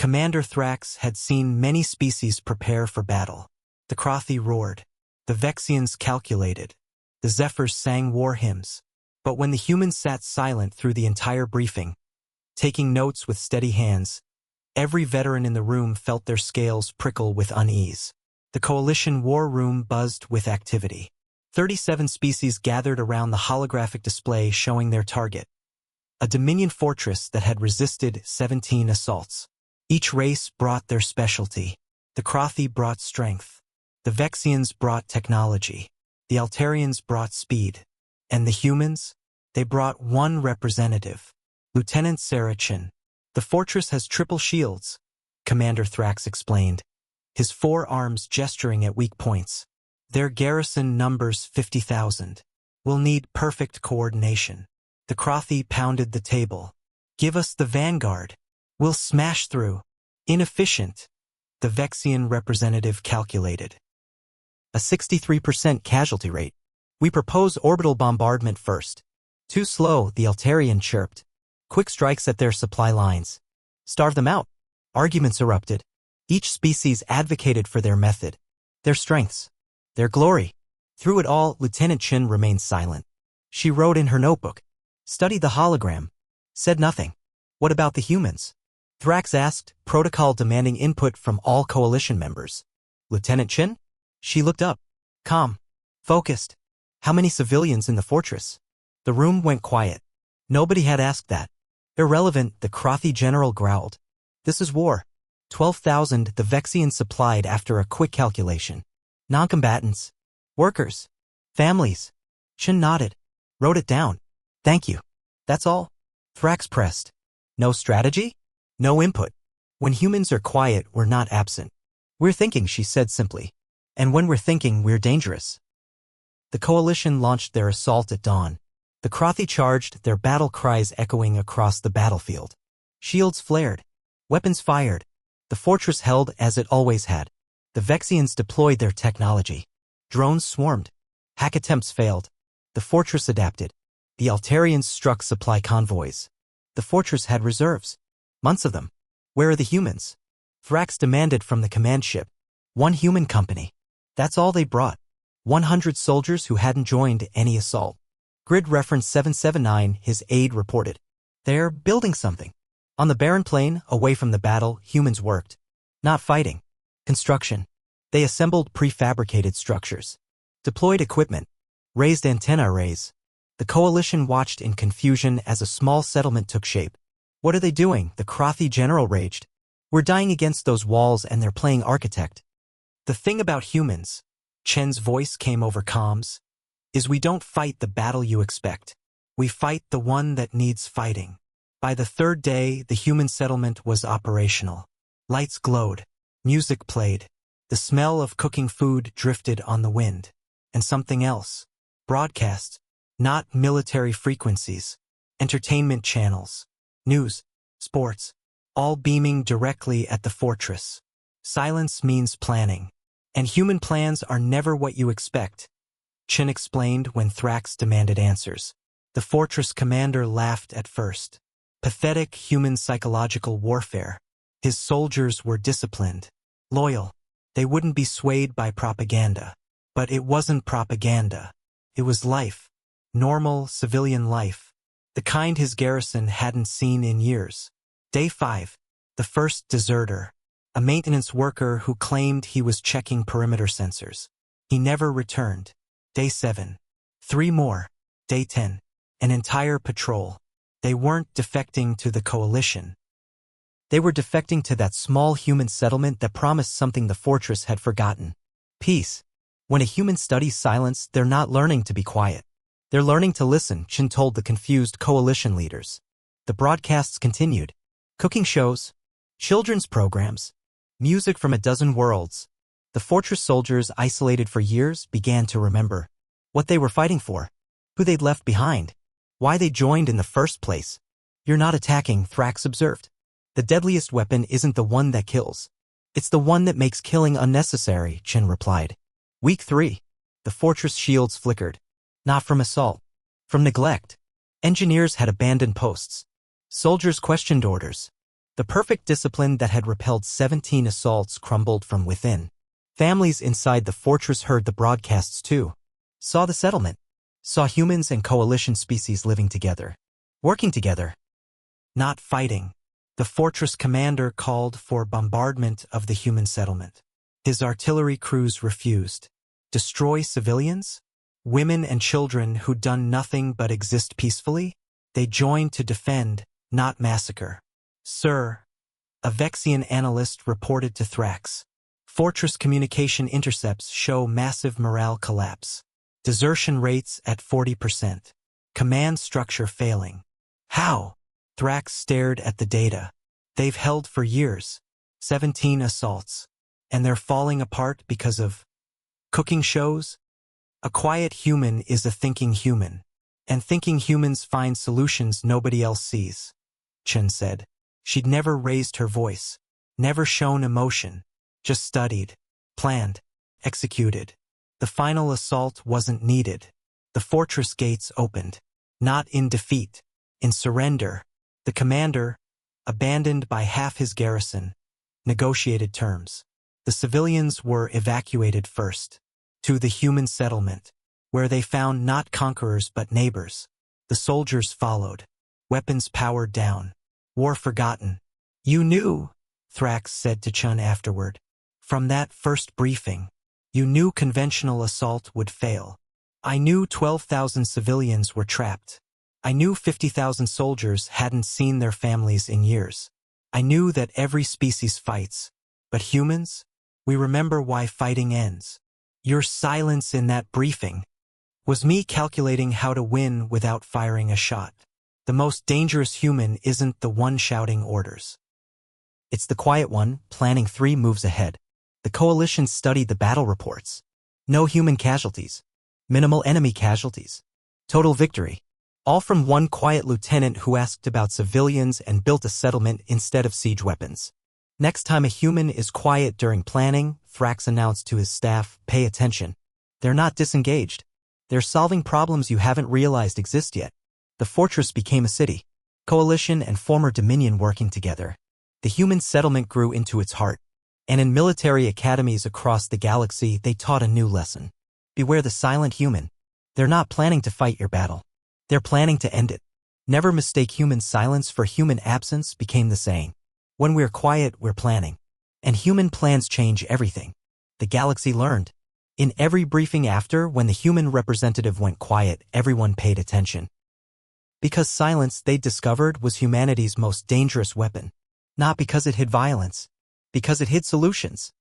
Commander Thrax had seen many species prepare for battle. The Crothi roared. The Vexians calculated. The Zephyrs sang war hymns. But when the humans sat silent through the entire briefing, taking notes with steady hands, every veteran in the room felt their scales prickle with unease. The Coalition war room buzzed with activity. 37 species gathered around the holographic display showing their target. A Dominion fortress that had resisted 17 assaults. Each race brought their specialty. The Crothi brought strength. The Vexians brought technology. The Altarians brought speed. And the humans? They brought one representative. Lieutenant Sarachin. The fortress has triple shields, Commander Thrax explained, his forearms gesturing at weak points. Their garrison numbers 50,000. We'll need perfect coordination. The Crothi pounded the table. Give us the vanguard. We'll smash through. Inefficient, the Vexian representative calculated. A 63% casualty rate. We propose orbital bombardment first. Too slow, the Altarian chirped. Quick strikes at their supply lines. Starve them out. Arguments erupted. Each species advocated for their method, their strengths, their glory. Through it all, Lieutenant Chin remained silent. She wrote in her notebook, studied the hologram, said nothing. What about the humans? Thrax asked, protocol demanding input from all coalition members. Lieutenant Chin? She looked up. Calm. Focused. How many civilians in the fortress? The room went quiet. Nobody had asked that. Irrelevant, the Crothi general growled. This is war. 12,000 the Vexians supplied after a quick calculation. Non-combatants. Workers. Families. Chin nodded. Wrote it down. Thank you. That's all. Thrax pressed. No strategy? No input. When humans are quiet, we're not absent. We're thinking, she said simply. And when we're thinking, we're dangerous. The coalition launched their assault at dawn. The Crothi charged, their battle cries echoing across the battlefield. Shields flared. Weapons fired. The fortress held as it always had. The Vexians deployed their technology. Drones swarmed. Hack attempts failed. The fortress adapted. The Altarians struck supply convoys. The fortress had reserves. Months of them. Where are the humans? Thrax demanded from the command ship. One human company. That's all they brought. 100 soldiers who hadn't joined any assault. Grid reference 779, his aide reported. They're building something. On the barren plain, away from the battle, humans worked. Not fighting. Construction. They assembled prefabricated structures. Deployed equipment. Raised antenna arrays. The coalition watched in confusion as a small settlement took shape. What are they doing? The Crothi general raged. We're dying against those walls and they're playing architect. The thing about humans, Chen's voice came over comms, is we don't fight the battle you expect. We fight the one that needs fighting. By the third day, the human settlement was operational. Lights glowed. Music played. The smell of cooking food drifted on the wind. And something else. Broadcasts. Not military frequencies. Entertainment channels. News. Sports. All beaming directly at the fortress. Silence means planning. And human plans are never what you expect. Chin explained when Thrax demanded answers. The fortress commander laughed at first. Pathetic human psychological warfare. His soldiers were disciplined. Loyal. They wouldn't be swayed by propaganda. But it wasn't propaganda. It was life. Normal, civilian life. The kind his garrison hadn't seen in years. Day 5. The first deserter. A maintenance worker who claimed he was checking perimeter sensors. He never returned. Day 7. 3 more. Day 10. An entire patrol. They weren't defecting to the coalition. They were defecting to that small human settlement that promised something the fortress had forgotten. Peace. When a human studies silence, they're not learning to be quiet. They're learning to listen, Chin told the confused coalition leaders. The broadcasts continued. Cooking shows. Children's programs. Music from a dozen worlds. The fortress soldiers, isolated for years, began to remember what they were fighting for, who they'd left behind, why they joined in the first place. You're not attacking, Thrax observed. The deadliest weapon isn't the one that kills. It's the one that makes killing unnecessary, Chin replied. Week 3. The fortress shields flickered. Not from assault. From neglect. Engineers had abandoned posts. Soldiers questioned orders. The perfect discipline that had repelled 17 assaults crumbled from within. Families inside the fortress heard the broadcasts too. Saw the settlement. Saw humans and coalition species living together. Working together. Not fighting. The fortress commander called for bombardment of the human settlement. His artillery crews refused. Destroy civilians? Women and children who'd done nothing but exist peacefully? They joined to defend, not massacre. Sir, a Vexian analyst reported to Thrax. Fortress communication intercepts show massive morale collapse. Desertion rates at 40%. Command structure failing. How? Thrax stared at the data. They've held for years. 17 assaults. And they're falling apart because of cooking shows? A quiet human is a thinking human. And thinking humans find solutions nobody else sees. Chen said. She'd never raised her voice. Never shown emotion. Just studied. Planned. Executed. The final assault wasn't needed. The fortress gates opened. Not in defeat. In surrender. The commander, abandoned by half his garrison, negotiated terms. The civilians were evacuated first. To the human settlement, where they found not conquerors but neighbors. The soldiers followed. Weapons powered down. War forgotten. You knew, Thrax said to Chun afterward. From that first briefing, you knew conventional assault would fail. I knew 12,000 civilians were trapped. I knew 50,000 soldiers hadn't seen their families in years. I knew that every species fights. But humans? We remember why fighting ends. Your silence in that briefing was me calculating how to win without firing a shot. The most dangerous human isn't the one shouting orders. It's the quiet one, planning 3 moves ahead. The coalition studied the battle reports. No human casualties. Minimal enemy casualties. Total victory. All from one quiet lieutenant who asked about civilians and built a settlement instead of siege weapons. Next time a human is quiet during planning, Thrax announced to his staff, pay attention. They're not disengaged. They're solving problems you haven't realized exist yet. The fortress became a city. Coalition and former Dominion working together. The human settlement grew into its heart. And in military academies across the galaxy, they taught a new lesson. Beware the silent human. They're not planning to fight your battle. They're planning to end it. Never mistake human silence for human absence became the saying. When we're quiet, we're planning. And human plans change everything. The galaxy learned. In every briefing after, when the human representative went quiet, everyone paid attention. Because silence, they discovered, was humanity's most dangerous weapon. Not because it hid violence. Because it hid solutions.